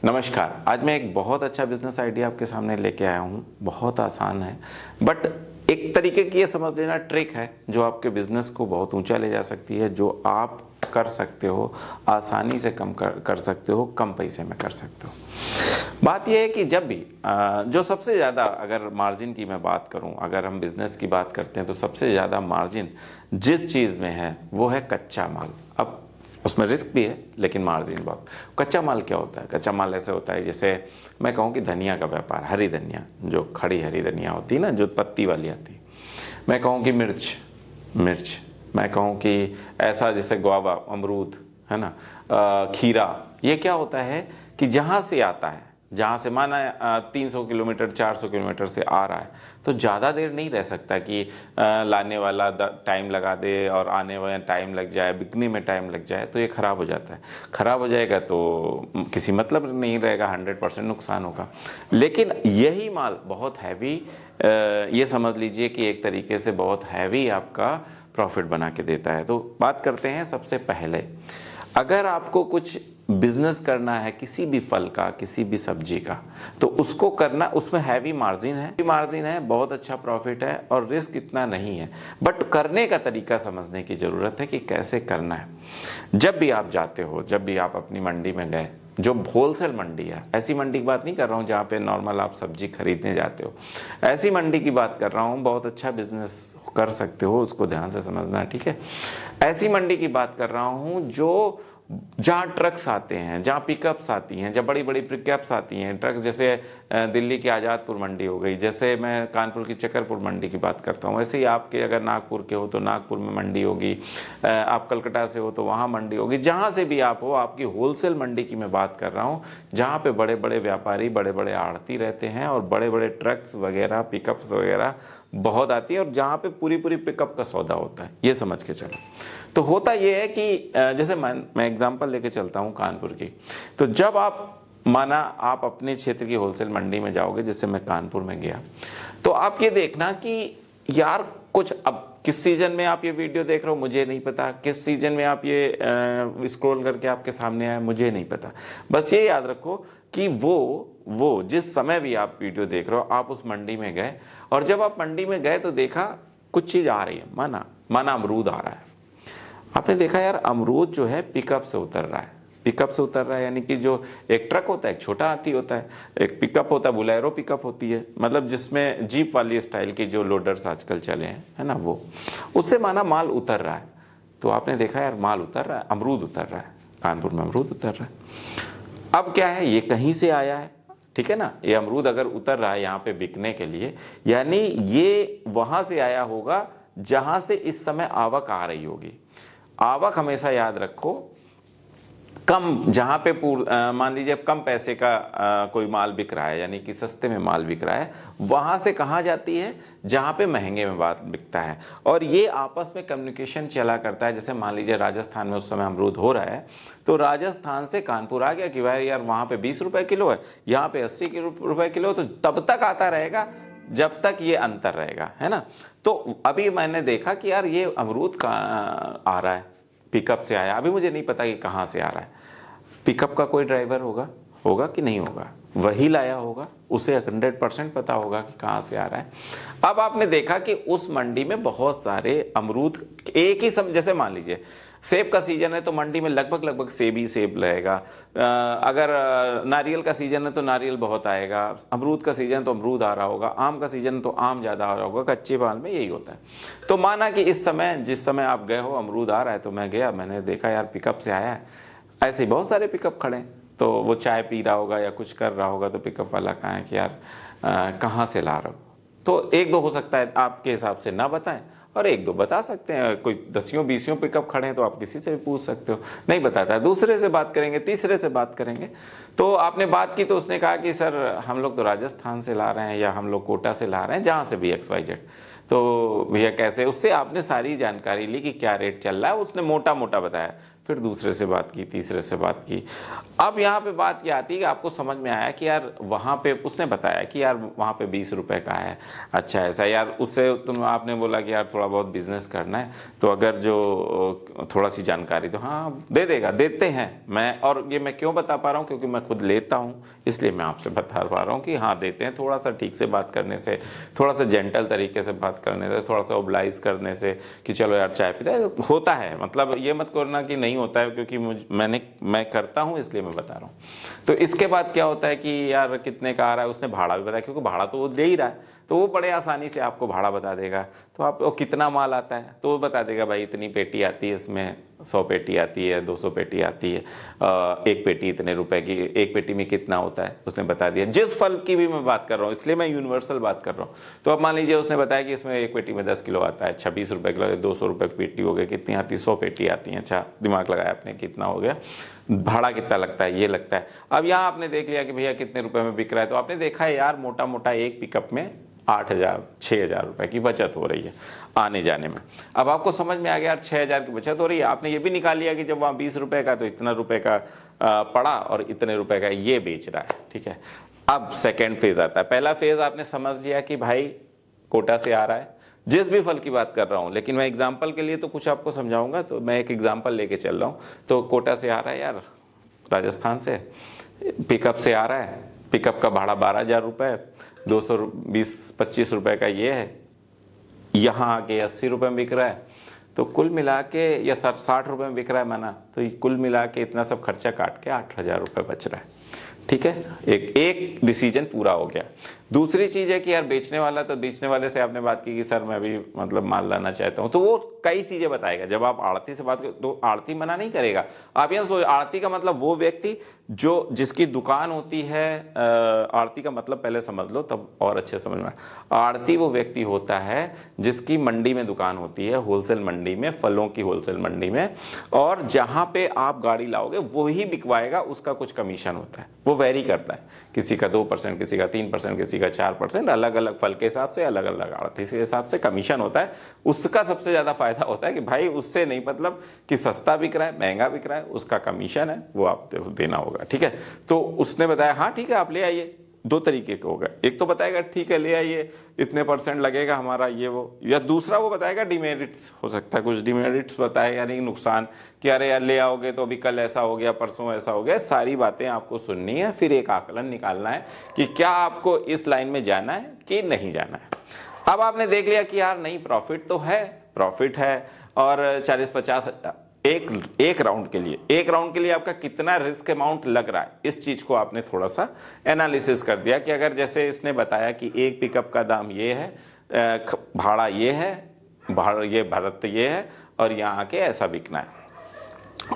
नमस्कार। आज मैं एक बहुत अच्छा बिजनेस आइडिया आपके सामने लेके आया हूँ। बहुत आसान है, बट एक तरीके की ये समझ लेना ट्रिक है जो आपके बिजनेस को बहुत ऊंचा ले जा सकती है, जो आप कर सकते हो, आसानी से कम कर सकते हो, कम पैसे में कर सकते हो। बात यह है कि जब भी जो सबसे ज़्यादा, अगर मार्जिन की मैं बात करूं, अगर हम बिजनेस की बात करते हैं तो सबसे ज़्यादा मार्जिन जिस चीज़ में है वो है कच्चा माल। अब उसमें रिस्क भी है लेकिन मार्जिन बहुत। कच्चा माल क्या होता है? कच्चा माल ऐसे होता है जैसे मैं कहूँ कि धनिया का व्यापार, हरी धनिया, जो खड़ी हरी धनिया होती है ना, जो पत्ती वाली आती है। मैं कहूँ कि मिर्च, मैं कहूँ कि ऐसा जैसे गुआवा, अमरूद, है ना, खीरा। ये क्या होता है कि जहाँ से आता है, जहाँ से माना 300 किलोमीटर 400 किलोमीटर से आ रहा है, तो ज़्यादा देर नहीं रह सकता कि लाने वाला टाइम लगा दे और आने वाला टाइम लग जाए, बिकने में टाइम लग जाए, तो ये ख़राब हो जाता है। ख़राब हो जाएगा तो किसी मतलब नहीं रहेगा, 100% नुकसान होगा। लेकिन यही माल बहुत हैवी, ये समझ लीजिए कि एक तरीके से बहुत हैवी आपका प्रॉफिट बना के देता है। तो बात करते हैं सबसे पहले, अगर आपको कुछ बिजनेस करना है किसी भी फल का, किसी भी सब्जी का, तो उसको करना, उसमें हैवी मार्जिन है, बहुत अच्छा प्रॉफिट है और रिस्क इतना नहीं है, बट करने का तरीका समझने की ज़रूरत है कि कैसे करना है। जब भी आप जाते हो, जब भी आप अपनी मंडी में गए, जो होलसेल मंडी है, ऐसी मंडी की बात नहीं कर रहा हूँ जहाँ पे नॉर्मल आप सब्जी खरीदने जाते हो, ऐसी मंडी की बात कर रहा हूँ। बहुत अच्छा बिजनेस कर सकते हो, उसको ध्यान से समझना, ठीक है। ऐसी मंडी की बात कर रहा हूँ जो जहाँ ट्रक्स आते हैं, जहाँ पिकअप्स आती हैं, जहाँ बड़ी बड़ी पिकअप्स आती हैं, ट्रक, जैसे दिल्ली की आज़ादपुर मंडी हो गई, जैसे मैं कानपुर की चकरपुर मंडी की बात करता हूँ, वैसे ही आपके अगर नागपुर के हो तो नागपुर में मंडी होगी, आप कलकत्ता से हो तो वहाँ मंडी होगी। जहाँ से भी आप हो, आपकी होलसेल मंडी की मैं बात कर रहा हूँ, जहाँ पे बड़े बड़े व्यापारी, बड़े बड़े आड़ती रहते हैं और बड़े बड़े ट्रक्स वगैरह, पिकअप्स वगैरह बहुत आती है, और जहाँ पे पूरी पूरी पिकअप का सौदा होता है, ये समझ के चलो। तो होता ये है कि जैसे मैं एग्जांपल लेके चलता हूँ कानपुर की। तो जब आप, माना आप अपने क्षेत्र की होलसेल मंडी में जाओगे, जैसे मैं कानपुर में गया, तो आप ये देखना कि यार कुछ, अब किस सीजन में आप ये वीडियो देख रहे हो मुझे नहीं पता, किस सीजन में आप ये स्क्रॉल करके आपके सामने आए मुझे नहीं पता। बस ये याद रखो कि वो जिस समय भी आप वीडियो देख रहे हो, आप उस मंडी में गए, और जब आप मंडी में गए तो देखा कुछ चीज़ आ रही है, माना अमरूद आ रहा है। आपने देखा यार अमरूद जो है पिकअप से उतर रहा है, यानी कि जो एक ट्रक होता है, एक छोटा हाथी होता है, एक पिकअप होता है, बुलेरो पिकअप होती है, मतलब जिसमें जीप वाली स्टाइल के जो लोडर्स आजकल चले हैं, है ना, वो, उससे माना माल उतर रहा है। तो आपने देखा यार माल उतर रहा है, अमरूद उतर रहा है, कानपुर में अमरूद उतर रहा है। अब क्या है, ये कहीं से आया है, ठीक है ना। ये अमरूद अगर उतर रहा है यहाँ पे बिकने के लिए, यानी ये वहां से आया होगा जहां से इस समय आवक आ रही होगी। आवक हमेशा याद रखो, कम, जहाँ पे मान लीजिए कम पैसे का कोई माल बिक रहा है, यानी कि सस्ते में माल बिक रहा है, वहाँ से कहाँ जाती है, जहाँ पे महंगे में बात बिकता है। और ये आपस में कम्युनिकेशन चला करता है। जैसे मान लीजिए राजस्थान में उस समय अमरूद हो रहा है, तो राजस्थान से कानपुर आ गया कि भाई यार वहाँ पे 20 रुपये किलो है, यहाँ पे 80 रुपये किलो, तो तब तक आता रहेगा जब तक ये अंतर रहेगा, है ना। तो अभी मैंने देखा कि यार ये अमरूद का आ रहा है, पिकअप से आया, अभी मुझे नहीं पता कि कहाँ से आ रहा है। पिकअप का कोई ड्राइवर होगा कि नहीं होगा, वही लाया होगा, उसे 100% पता होगा कि कहाँ से आ रहा है। अब आपने देखा कि उस मंडी में बहुत सारे अमरूद एक ही समय, जैसे मान लीजिए सेब का सीजन है तो मंडी में लगभग सेब ही सेब रहेगा, अगर नारियल का सीजन है तो नारियल बहुत आएगा, अमरूद का सीजन तो अमरूद आ रहा होगा, आम का सीजन तो आम ज़्यादा आ रहा होगा, कच्चे माल में यही होता है। तो माना कि इस समय, जिस समय आप गए हो, अमरूद आ रहा है, तो मैं गया, मैंने देखा यार पिकअप से आया है। ऐसे ही बहुत सारे पिकअप खड़े हैं, तो वो चाय पी रहा होगा या कुछ कर रहा होगा, तो पिकअप वाला कहा है कि यार कहाँ से ला रहे हो। तो एक दो हो सकता है आपके हिसाब से ना बताएं, और एक दो बता सकते हैं। कोई 10-20 पिकअप खड़े हैं तो आप किसी से भी पूछ सकते हो, नहीं बताता है, दूसरे से बात करेंगे, तीसरे से बात करेंगे। तो आपने बात की तो उसने कहा कि सर हम लोग तो राजस्थान से ला रहे हैं, या हम लोग कोटा से ला रहे हैं, जहाँ से भी XYZ। तो भैया कैसे, उससे आपने सारी जानकारी ली कि क्या रेट चल रहा है, उसने मोटा मोटा बताया। फिर दूसरे से बात की, तीसरे से बात की। अब यहाँ पे बात ये आती है कि आपको समझ में आया कि यार वहाँ पे उसने बताया कि यार वहाँ पे 20 रुपए का है, अच्छा ऐसा यार, उससे तुम आपने बोला कि यार थोड़ा बहुत बिजनेस करना है तो अगर जो थोड़ा सी जानकारी तो हाँ दे देगा, देते हैं। मैं और ये मैं क्यों बता पा रहा हूँ, क्योंकि मैं खुद लेता हूँ, इसलिए मैं आपसे बता पा रहा हूँ कि हाँ देते हैं। थोड़ा सा ठीक से बात करने से, थोड़ा सा जेंटल तरीके से बात करने से, थोड़ा सा ओब्लाइज करने से कि चलो यार चाय पीता है, होता है। मतलब ये मत करना कि नहीं होता है, क्योंकि मैं करता हूँ इसलिए मैं बता रहा हूँ। तो इसके बाद क्या होता है कि यार कितने का आ रहा है, उसने भाड़ा भी बताया, क्योंकि भाड़ा तो वो दे ही रहा है, तो वो बड़े आसानी से आपको भाड़ा बता देगा। तो आप कितना माल आता है तो वो बता देगा, भाई इतनी पेटी आती है, इसमें 100 पेटी आती है, 200 पेटी आती है, एक पेटी इतने रुपए की, एक पेटी में कितना होता है उसने बता दिया। जिस फल की भी मैं बात कर रहा हूँ, इसलिए मैं यूनिवर्सल बात कर रहा हूँ। तो अब मान लीजिए उसने बताया कि इसमें एक पेटी में 10 किलो आता है, 26 रुपए किलो, 200 रुपए की पेटी हो गई, कितनी आती है, 100 पेटी आती है, अच्छा दिमाग लगाया आपने कितना हो गया, भाड़ा कितना लगता है, ये लगता है। अब यहाँ आपने देख लिया कि भैया कितने रुपए में बिक रहा है, तो आपने देखा है यार मोटा मोटा एक पिकअप में 8,000 6,000 रुपए की बचत हो रही है आने जाने में। अब आपको समझ में आ गया यार 6,000 की बचत हो रही है। आपने ये भी निकाल लिया कि जब वहाँ 20 रुपए का तो इतना रुपए का पड़ा और इतने रुपए का ये बेच रहा है, ठीक है। अब सेकेंड फेज आता है। पहला फेज आपने समझ लिया कि भाई कोटा से आ रहा है, जिस भी फल की बात कर रहा हूं, लेकिन मैं एग्जाम्पल के लिए तो कुछ आपको समझाऊंगा, तो मैं एक एग्जाम्पल लेके चल रहा हूं। तो कोटा से आ रहा है यार, राजस्थान से पिकअप से आ रहा है, पिकअप का भाड़ा 12,000 रुपए, 220-25 रुपए का ये है, यहाँ आके 80 रुपए में बिक रहा है, तो कुल मिला के या 60 रुपए में बिक रहा है माना, तो ये कुल मिला के इतना सब खर्चा काट के 8,000 रुपए बच रहा है, ठीक है। एक डिसीजन पूरा हो गया। दूसरी चीज है कि यार बेचने वाला, तो बेचने वाले से आपने बात की कि सर मैं भी मतलब माल लाना चाहता हूं, तो वो कई चीजें बताएगा। जब आप आड़ती से बात करो तो आड़ती मना नहीं करेगा। आप यहाँ सोच, आड़ती का मतलब वो व्यक्ति जो जिसकी दुकान होती है, आड़ती का मतलब पहले समझ लो तब और अच्छे समझ में। आड़ती वो व्यक्ति होता है जिसकी मंडी में दुकान होती है, होलसेल मंडी में, फलों की होलसेल मंडी में, और जहां पे आप गाड़ी लाओगे वो ही बिकवाएगा, उसका कुछ कमीशन होता है, वो वेरी करता है, किसी का 2%, किसी का 3%, किसी का 4%, अलग अलग फल के हिसाब से, अलग अलग आड़ती के हिसाब से कमीशन होता है। उसका सबसे ज्यादा फायदा होता है कि भाई उससे नहीं मतलब कि सस्ता बिक रहा है, महंगा बिक रहा है, उसका कमीशन है वो आपको देना होगा, ठीक है। तो उसने बताया हाँ ठीक है आप ले आइए। दो तरीके का होगा, एक तो बताएगा ठीक है ले आइए, इतने % लगेगा हमारा ये वो, या दूसरा वो बताएगा डिमेरिट्स, हो सकता है कुछ डिमेरिट्स बताएगा, यानी नुकसान, कि अरे यार ले आओगे तो अभी कल ऐसा हो गया, परसों ऐसा हो गया। सारी बातें आपको सुननी है, फिर एक आकलन निकालना है कि क्या आपको इस लाइन में जाना है कि नहीं जाना है। अब आपने देख लिया कि यार नहीं प्रॉफिट तो है, प्रॉफिट है, और 40-50 एक राउंड के लिए आपका कितना रिस्क अमाउंट लग रहा है, इस चीज को आपने थोड़ा सा एनालिसिस कर दिया कि अगर जैसे इसने बताया कि एक पिकअप का दाम ये है, भाड़ा ये है, भाड़ा ये भारत ये है, और यहाँ के ऐसा बिकना है।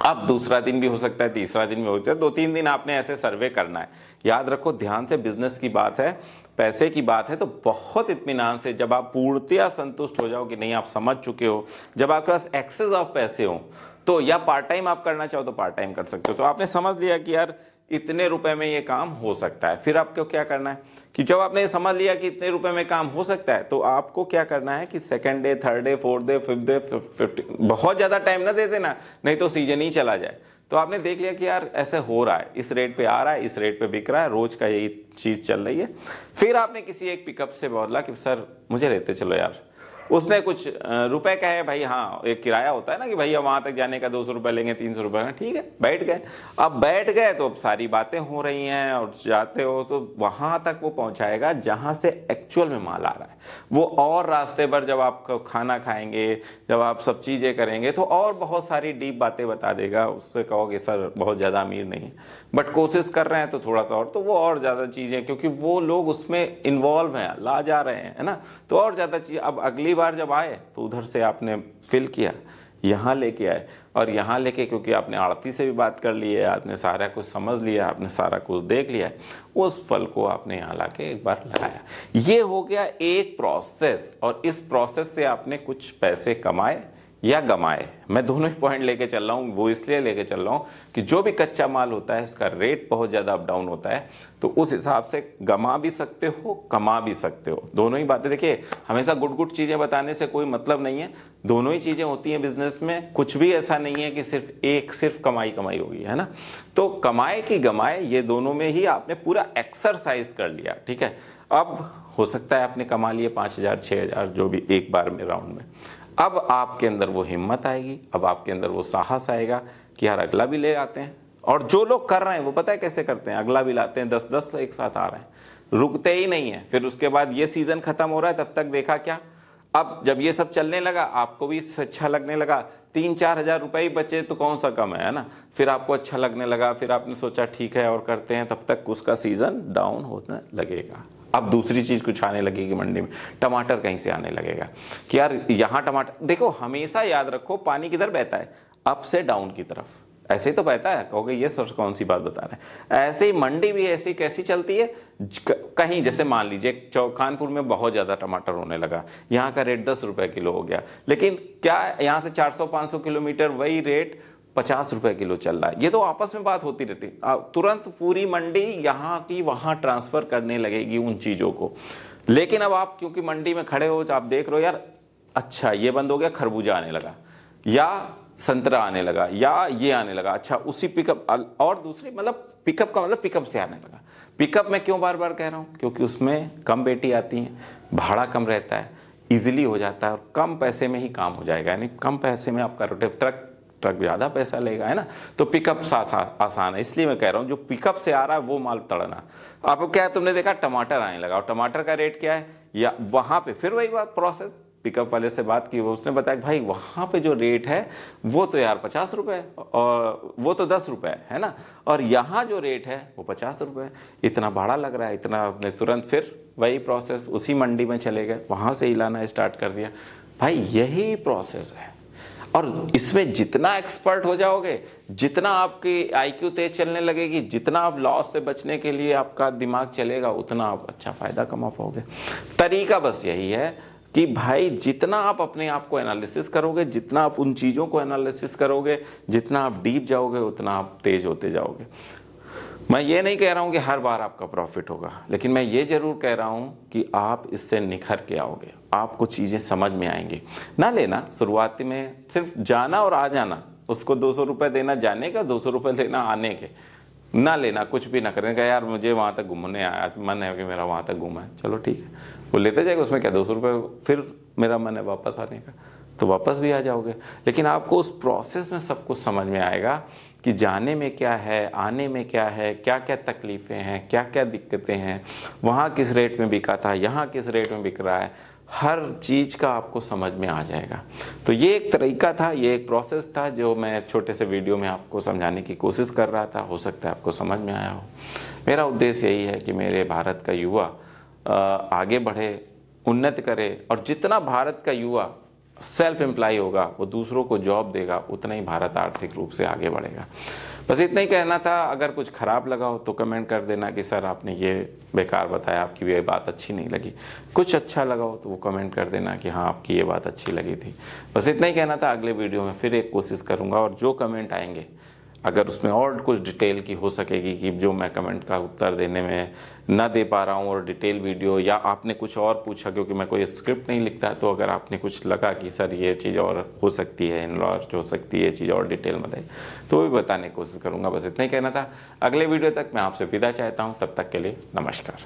अब दूसरा दिन भी हो सकता है, तीसरा दिन भी हो सकता है, 2-3 दिन आपने ऐसे सर्वे करना है। याद रखो ध्यान से, बिजनेस की बात है, पैसे की बात है, तो बहुत इत्मीनान से जब आप पूर्णतया संतुष्ट हो जाओ कि नहीं आप समझ चुके हो, जब आपके पास एक्सेस ऑफ पैसे हो, तो या पार्ट टाइम आप करना चाहो तो पार्ट टाइम कर सकते हो। तो आपने समझ लिया कि यार इतने रुपए में ये काम हो सकता है। फिर आपको क्या करना है कि जब आपने समझ लिया कि इतने रुपए में काम हो सकता है, तो आपको क्या करना है कि second day, third day, fourth day, fifth day, 50, बहुत ज्यादा टाइम ना दे देना, नहीं तो सीजन ही चला जाए। तो आपने देख लिया कि यार ऐसे हो रहा है, इस रेट पे आ रहा है, इस रेट पे बिक रहा है, रोज का यही चीज चल रही है। फिर आपने किसी एक पिकअप से बोला कि सर मुझे लेते चलो यार, उसने कुछ रुपए कहे, भाई हाँ एक किराया होता है ना कि भैया वहां तक जाने का 200 रुपए लेंगे, 300 रुपए में, ठीक है बैठ गए। अब बैठ गए तो अब सारी बातें हो रही हैं, और जाते हो तो वहां तक वो पहुंचाएगा जहां से एक्चुअल में माल आ रहा है वो, और रास्ते पर जब आप खाना खाएंगे, जब आप सब चीजें करेंगे, तो और बहुत सारी डीप बातें बता देगा। उससे कहोगे सर बहुत ज्यादा अमीर नहीं है बट कोशिश कर रहे हैं तो थोड़ा सा और, तो वो और ज्यादा चीजें, क्योंकि वो लोग उसमें इन्वॉल्व हैं, ला जा रहे हैं, है ना, तो और ज्यादा चीज। अब अगली बार जब आए तो उधर से आपने फिल किया, यहाँ लेके आए, और यहाँ लेके क्योंकि आपने आड़ती से भी बात कर ली है, आपने सारा कुछ समझ लिया, आपने सारा कुछ देख लिया है, उस फल को आपने यहाँ लाके एक बार लगाया। ये हो गया एक प्रोसेस, और इस प्रोसेस से आपने कुछ पैसे कमाए या गमाए। मैं दोनों ही पॉइंट लेके चल रहा हूँ, वो इसलिए लेके चल रहा हूँ कि जो भी कच्चा माल होता है उसका रेट बहुत ज़्यादा अप डाउन होता है, तो उस हिसाब से गमा भी सकते हो, कमा भी सकते हो। दोनों ही बातें देखिए, हमेशा गुड गुड चीज़ें बताने से कोई मतलब नहीं है, दोनों ही चीज़ें होती हैं बिजनेस में। कुछ भी ऐसा नहीं है कि सिर्फ कमाई कमाई होगी, है ना। तो कमाए कि गमाए, ये दोनों में ही आपने पूरा एक्सरसाइज कर लिया, ठीक है। अब हो सकता है आपने कमा लिए 5,000 6,000 जो भी एक बार में राउंड में, अब आपके अंदर वो हिम्मत आएगी, अब आपके अंदर वो साहस आएगा कि यार अगला भी ले आते हैं। और जो लोग कर रहे हैं वो पता है कैसे करते हैं, अगला भी लाते हैं, 10-10 एक साथ आ रहे हैं, रुकते ही नहीं है। फिर उसके बाद ये सीजन खत्म हो रहा है, तब तक देखा क्या, अब जब ये सब चलने लगा आपको भी अच्छा लगने लगा, 3-4 हज़ार रुपए ही बचे तो कौन सा कम है ना। फिर आपको अच्छा लगने लगा, फिर आपने सोचा ठीक है और करते हैं, तब तक उसका सीजन डाउन होने लगेगा। अब दूसरी चीज कुछ आने लगेगी मंडी में, टमाटर कहीं से आने लगेगा कि यार यहाँ टमाटर, देखो हमेशा याद रखो पानी किधर बहता है, अप से डाउन की तरफ, ऐसे ही तो बहता है। कहोगे ये सब कौन सी बात बता रहे हैं, ऐसे ही मंडी भी ऐसी कैसी चलती है, कहीं जैसे मान लीजिए कानपुर में बहुत ज्यादा टमाटर होने लगा, यहाँ का रेट 10 रुपए किलो हो गया, लेकिन क्या यहाँ से 400-500 किलोमीटर वही रेट 50 रुपए किलो चल रहा है। ये तो आपस में बात होती रहती, तुरंत पूरी मंडी यहाँ की वहां ट्रांसफर करने लगेगी उन चीजों को। लेकिन अब आप क्योंकि मंडी में खड़े हो, आप देख रहे हो यार अच्छा ये बंद हो गया, खरबूजा आने लगा या संतरा आने लगा या ये आने लगा, अच्छा उसी पिकअप, और दूसरी मतलब पिकअप का मतलब पिकअप से आने लगा। पिकअप में क्यों बार बार कह रहा हूं, क्योंकि उसमें कम बेटी आती है, भाड़ा कम रहता है, इजिली हो जाता है और कम पैसे में ही काम हो जाएगा, यानी कम पैसे में आपका ट्रक ज्यादा पैसा लेगा, है ना। तो पिकअप आसान है, इसलिए मैं कह रहा हूं जो पिकअप से आ रहा है वो माल तड़ना। आपको क्या है, तुमने देखा टमाटर आने लगा और टमाटर का रेट क्या है, या वहां पे फिर वही बात प्रोसेस, पिकअप वाले से बात की, वो उसने बताया कि भाई वहां पे जो रेट है वो तो यार 50 रुपए और वो तो 10 रुपए है ना, और यहाँ जो रेट है वो 50 रुपए, इतना भाड़ा लग रहा है, इतना। अपने तुरंत फिर वही प्रोसेस उसी मंडी में चले गए, वहां से हिलाना स्टार्ट कर दिया। भाई यही प्रोसेस है, और इसमें जितना एक्सपर्ट हो जाओगे, जितना आपकी आईक्यू तेज चलने लगेगी, जितना आप लॉस से बचने के लिए आपका दिमाग चलेगा, उतना आप अच्छा फायदा कमा पाओगे। तरीका बस यही है कि भाई जितना आप अपने आप को एनालिसिस करोगे, जितना आप उन चीजों को एनालिसिस करोगे, जितना आप डीप जाओगे, उतना आप तेज होते जाओगे। मैं ये नहीं कह रहा हूं कि हर बार आपका प्रॉफिट होगा, लेकिन मैं ये जरूर कह रहा हूं कि आप इससे निखर के आओगे, आपको चीजें समझ में आएंगी। ना लेना शुरुआती में सिर्फ जाना और आ जाना, उसको 200 रुपए देना जाने का, 200 रुपए देना आने के, ना लेना, कुछ भी ना करें, यार मुझे वहां तक घूमने आया, मन है कि मेरा वहां तक घूमा है, चलो ठीक है, वो लेते जाएगा, उसमें क्या 200 रुपये, फिर मेरा मन है वापस आने का, तो वापस भी आ जाओगे। लेकिन आपको उस प्रोसेस में सब कुछ समझ में आएगा कि जाने में क्या है, आने में क्या है, क्या क्या तकलीफें हैं, क्या क्या दिक्कतें हैं, वहाँ किस रेट में बिका था, यहाँ किस रेट में बिक रहा है, हर चीज़ का आपको समझ में आ जाएगा। तो ये एक तरीका था, ये एक प्रोसेस था जो मैं छोटे से वीडियो में आपको समझाने की कोशिश कर रहा था, हो सकता है आपको समझ में आया हो। मेरा उद्देश्य यही है कि मेरे भारत का युवा आगे बढ़े, उन्नति करे, और जितना भारत का युवा सेल्फ एम्प्लॉय होगा, वो दूसरों को जॉब देगा, उतना ही भारत आर्थिक रूप से आगे बढ़ेगा। बस इतना ही कहना था। अगर कुछ खराब लगा हो तो कमेंट कर देना कि सर आपने ये बेकार बताया, आपकी ये बात अच्छी नहीं लगी। कुछ अच्छा लगा हो तो वो कमेंट कर देना कि हाँ आपकी ये बात अच्छी लगी थी। बस इतना ही कहना था। अगले वीडियो में फिर एक कोशिश करूँगा, और जो कमेंट आएंगे अगर उसमें और कुछ डिटेल की हो सकेगी कि जो मैं कमेंट का उत्तर देने में ना दे पा रहा हूँ, और डिटेल वीडियो, या आपने कुछ और पूछा, क्योंकि मैं कोई स्क्रिप्ट नहीं लिखता, तो अगर आपने कुछ लगा कि सर ये चीज़ और हो सकती है, इनलॉज हो सकती है, ये चीज़ और डिटेल में बताइए, तो वो भी बताने की कोशिश करूँगा। बस इतना ही कहना था। अगले वीडियो तक मैं आपसे विदा चाहता हूँ, तब तक के लिए नमस्कार।